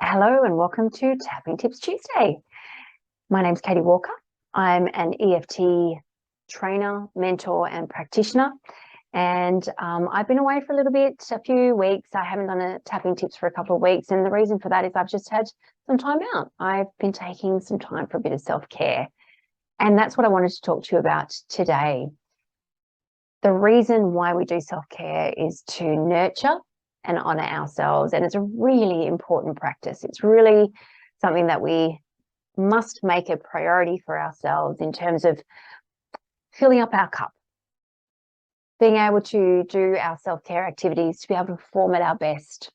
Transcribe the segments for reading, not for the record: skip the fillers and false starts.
Hello and welcome to Tapping Tips Tuesday. My name's Katie Walker. I'm an EFT trainer, mentor and practitioner. And I've been away for a few weeks. I haven't done a tapping tips for a couple of weeks. And the reason for that is I've just had some time out. I've been taking some time for a bit of self-care. And that's what I wanted to talk to you about today. The reason why we do self-care is to nurture and honor ourselves. And it's a really important practice. It's really something that we must make a priority for ourselves in terms of filling up our cup, being able to do our self-care activities, to be able to perform at our best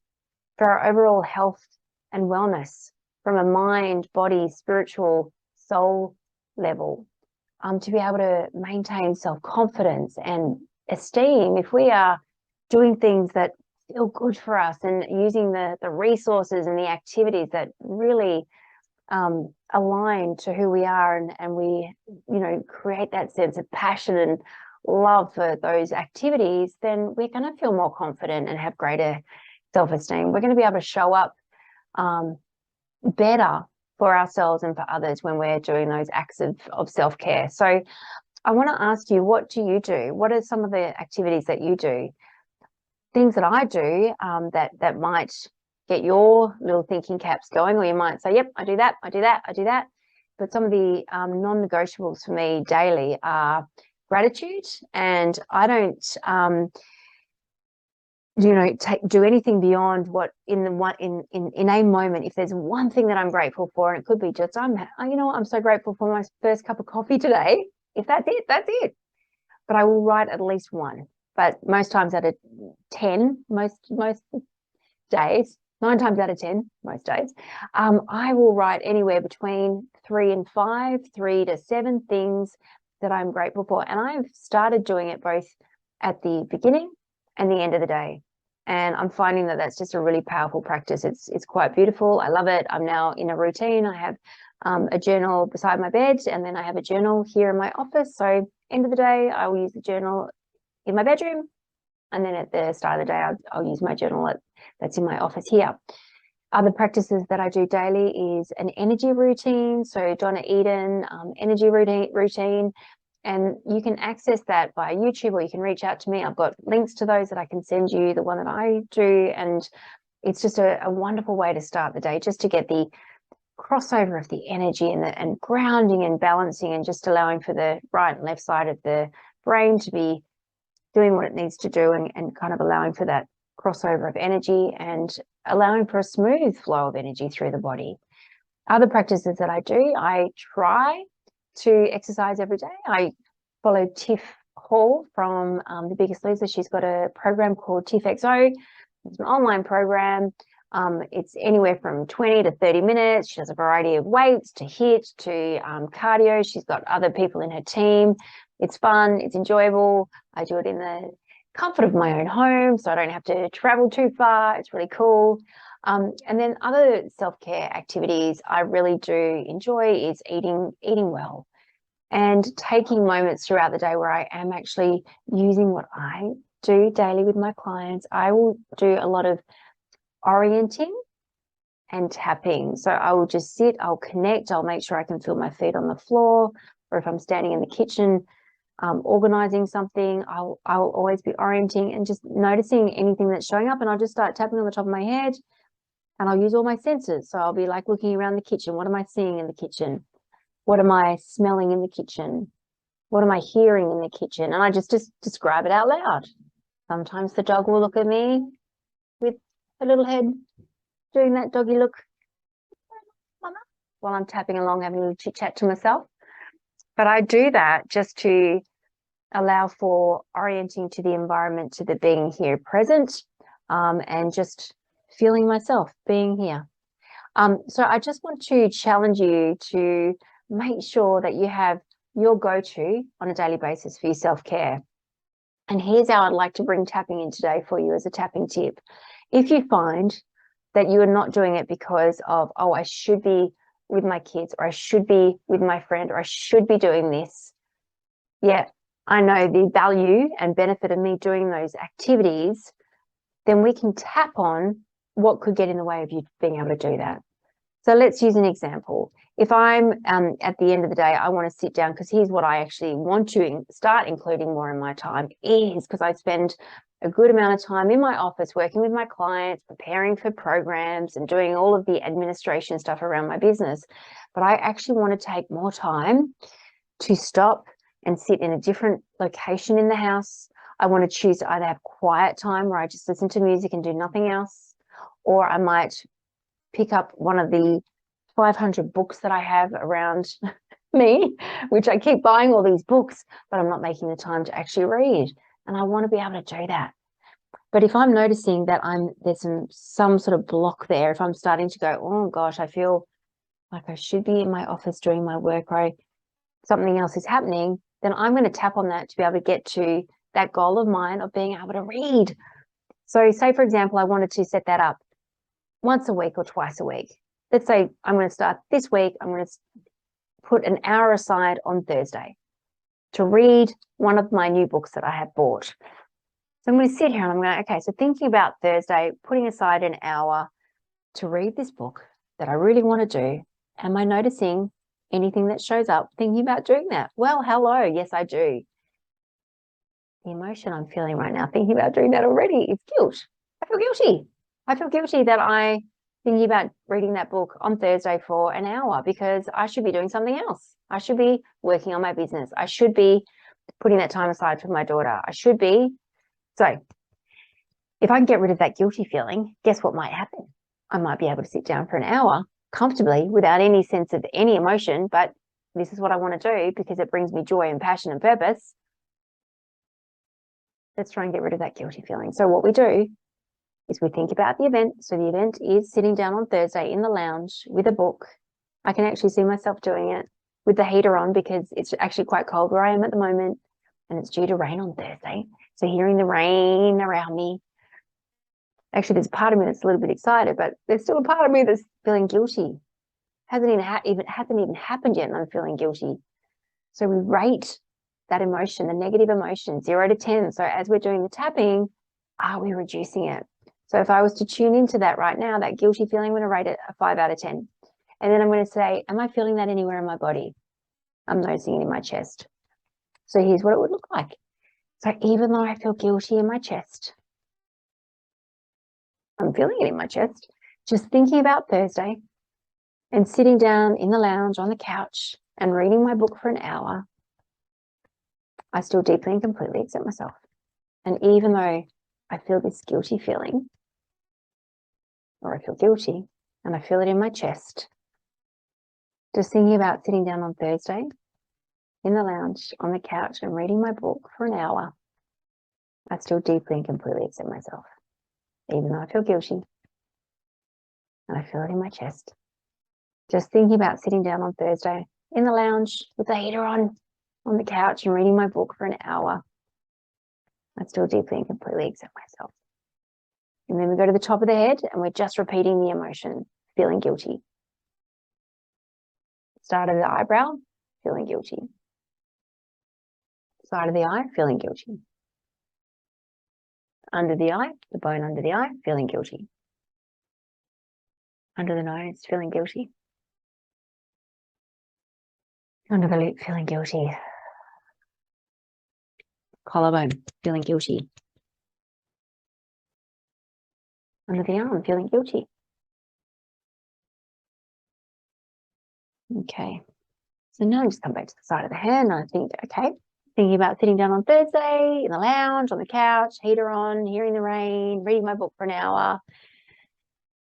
for our overall health and wellness from a mind, body, spiritual, soul level, to be able to maintain self-confidence and esteem. If we are doing things that feel good for us and using the resources and the activities that really align to who we are, and we create that sense of passion and love for those activities, then we're going to feel more confident and have greater self-esteem. We're going to be able to show up better for ourselves and for others when we're doing those acts of self-care. So I want to ask you, what do you do? What are some of the activities that you do? Things that I do that might get your little thinking caps going, or you might say, yep, I do that, I do that, I do that. But some of the non-negotiables for me daily are gratitude, and I don't do anything beyond what in a moment. If there's one thing that I'm grateful for, and it could be just I'm so grateful for my first cup of coffee today. If that's it, that's it. But I will write at least one. But most times out of 10, most days, 9 times out of 10, most days, I will write anywhere between 3 and 5, 3 to 7 things that I'm grateful for. And I've started doing it both at the beginning and the end of the day. And I'm finding that that's just a really powerful practice. It's quite beautiful. I love it. I'm now in a routine. I have a journal beside my bed, and then I have a journal here in my office. So end of the day, I will use the journal in my bedroom, and then at the start of the day, I'll use my journal that's in my office here. Other practices that I do daily is an energy routine. So Donna Eden energy routine, and you can access that via YouTube, or you can reach out to me. I've got links to those that I can send you, the one that I do, and it's just a wonderful way to start the day, just to get the crossover of the energy and grounding and balancing, and just allowing for the right and left side of the brain to be doing what it needs to do, and kind of allowing for that crossover of energy and allowing for a smooth flow of energy through the body. Other practices that I do, I try to exercise every day. I follow Tiff Hall from The Biggest Loser. She's got a program called Tiff XO. It's an online program. It's anywhere from 20 to 30 minutes. She does a variety of weights to HIIT to cardio. She's got other people in her team. It's fun, it's enjoyable. I do it in the comfort of my own home, so I don't have to travel too far. It's really cool. And then other self-care activities I really do enjoy is eating well, and taking moments throughout the day where I am actually using what I do daily with my clients. I will do a lot of orienting and tapping. So I will just sit, I'll connect, I'll make sure I can feel my feet on the floor, or if I'm standing in the kitchen organizing something, I'll always be orienting and just noticing anything that's showing up, and I'll just start tapping on the top of my head, and I'll use all my senses. So I'll be like looking around the kitchen. What am I seeing in the kitchen? What am I smelling in the kitchen? What am I hearing in the kitchen? And I just describe it out loud. Sometimes the dog will look at me with a little head doing that doggy look, mama, while I'm tapping along, having a little chit chat to myself. But I do that just to allow for orienting to the environment, to the being here present, and just feeling myself being here. So I just want to challenge you to make sure that you have your go-to on a daily basis for your self-care. And here's how I'd like to bring tapping in today for you as a tapping tip. If you find that you are not doing it because of, oh, I should be with my kids, or I should be with my friend, or I should be doing this. Yeah, I know the value and benefit of me doing those activities. Then we can tap on what could get in the way of you being able to do that? So let's use an example. If I'm at the end of the day, I want to sit down, because here's what I actually want to start including more in my time is because I spend a good amount of time in my office working with my clients, preparing for programs and doing all of the administration stuff around my business. But I actually want to take more time to stop and sit in a different location in the house. I want to choose to either have quiet time where I just listen to music and do nothing else, or I might pick up one of the 500 books that I have around me, which I keep buying all these books, but I'm not making the time to actually read. And I want to be able to do that. But if I'm noticing that there's some sort of block there, if I'm starting to go, oh gosh, I feel like I should be in my office doing my work, or something else is happening, then I'm going to tap on that to be able to get to that goal of mine of being able to read. So say, for example, I wanted to set that up once a week or twice a week. Let's say I'm going to start this week. I'm going to put an hour aside on Thursday to read one of my new books that I have bought. So I'm going to sit here and I'm going, okay, so thinking about Thursday, putting aside an hour to read this book that I really want to do. Am I noticing anything that shows up thinking about doing that? Well, hello. Yes, I do. The emotion I'm feeling right now thinking about doing that already is guilt. I feel guilty. I feel guilty that I'm thinking about reading that book on Thursday for an hour, because I should be doing something else. I should be working on my business. I should be putting that time aside for my daughter. I should be. So if I can get rid of that guilty feeling, guess what might happen? I might be able to sit down for an hour comfortably without any sense of any emotion, but this is what I want to do because it brings me joy and passion and purpose. Let's try and get rid of that guilty feeling. So what we do is we think about the event. So the event is sitting down on Thursday in the lounge with a book. I can actually see myself doing it with the heater on because it's actually quite cold where I am at the moment, and it's due to rain on Thursday. So hearing the rain around me, actually there's a part of me that's a little bit excited, but there's still a part of me that's feeling guilty. Hasn't even happened yet, and I'm feeling guilty. So we rate that emotion, the negative emotion, 0 to 10. So as we're doing the tapping, are we reducing it? So if I was to tune into that right now, that guilty feeling, I'm going to rate it a 5 out of 10. And then I'm going to say, am I feeling that anywhere in my body? I'm noticing it in my chest. So here's what it would look like. So even though I feel guilty in my chest, I'm feeling it in my chest, just thinking about Thursday and sitting down in the lounge on the couch and reading my book for an hour, I still deeply and completely accept myself. And even though I feel this guilty feeling, or I feel guilty and I feel it in my chest, just thinking about sitting down on Thursday in the lounge on the couch and reading my book for an hour, I still deeply and completely accept myself, even though I feel guilty and I feel it in my chest. Just thinking about sitting down on Thursday in the lounge with the heater on the couch and reading my book for an hour, I still deeply and completely accept myself. And then we go to the top of the head and we're just repeating the emotion, feeling guilty. Start of the eyebrow, feeling guilty. Side of the eye, feeling guilty. Under the eye, the bone under the eye, feeling guilty. Under the nose, feeling guilty. Under the lip, feeling guilty. Collarbone, feeling guilty. Under the arm, feeling guilty. Okay. So now I just come back to the side of the hand and I think, okay, thinking about sitting down on Thursday in the lounge, on the couch, heater on, hearing the rain, reading my book for an hour.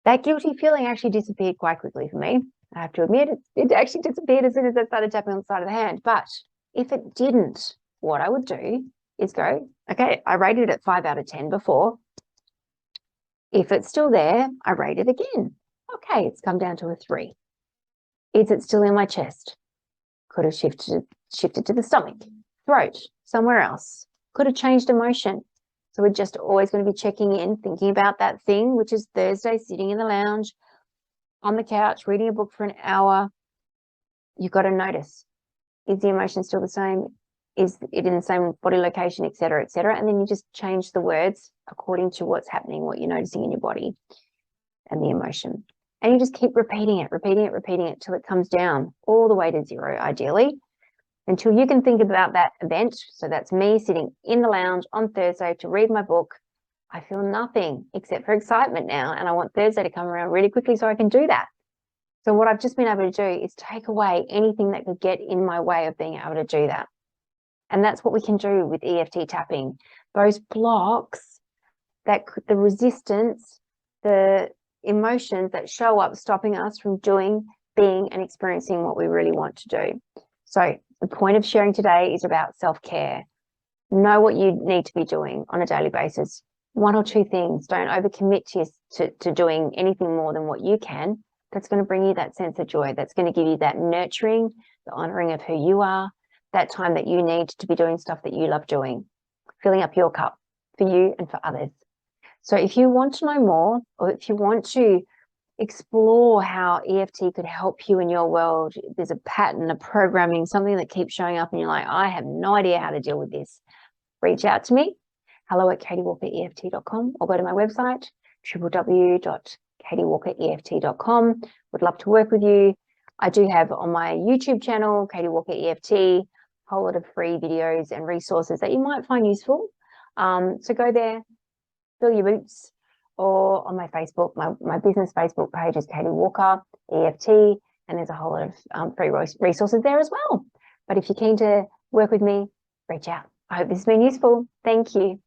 That guilty feeling actually disappeared quite quickly for me. I have to admit, it actually disappeared as soon as I started tapping on the side of the hand. But if it didn't, what I would do is go, okay, I rated it 5 out of 10 before. If it's still there, I rate it again. Okay, it's come down to a 3. Is it still in my chest? Could have shifted to the stomach, throat, somewhere else. Could have changed emotion. So we're just always going to be checking in, thinking about that thing, which is Thursday, sitting in the lounge, on the couch, reading a book for an hour. You've got to notice, is the emotion still the same? Is it in the same body location, et cetera, et cetera? And then you just change the words according to what's happening, what you're noticing in your body. and the emotion. And you just keep repeating it till it comes down all the way to 0, ideally, until you can think about that event. So that's me sitting in the lounge on Thursday to read my book. I feel nothing except for excitement now, and I want Thursday to come around really quickly so I can do that. So what I've just been able to do is take away anything that could get in my way of being able to do that. And that's what we can do with EFT tapping. Those blocks, that the resistance, the emotions that show up stopping us from doing, being, and experiencing what we really want to do. So the point of sharing today is about self-care. Know what you need to be doing on a daily basis. 1 or 2 things. Don't overcommit to doing anything more than what you can. That's going to bring you that sense of joy. That's going to give you that nurturing, the honoring of who you are, that time that you need to be doing stuff that you love doing, filling up your cup for you and for others. So if you want to know more, or if you want to explore how EFT could help you in your world, there's a pattern, a programming, something that keeps showing up and you're like, I have no idea how to deal with this, reach out to me, hello@katiewalkereft.com, or go to my website, www.katiewalkereft.com. Would love to work with you. I do have on my YouTube channel, Katie Walker EFT, a whole lot of free videos and resources that you might find useful. So go there, fill your boots, or on my Facebook, my business Facebook page is Katie Walker EFT, and there's a whole lot of free resources there as well. But if you're keen to work with me, reach out. I hope this has been useful. Thank you.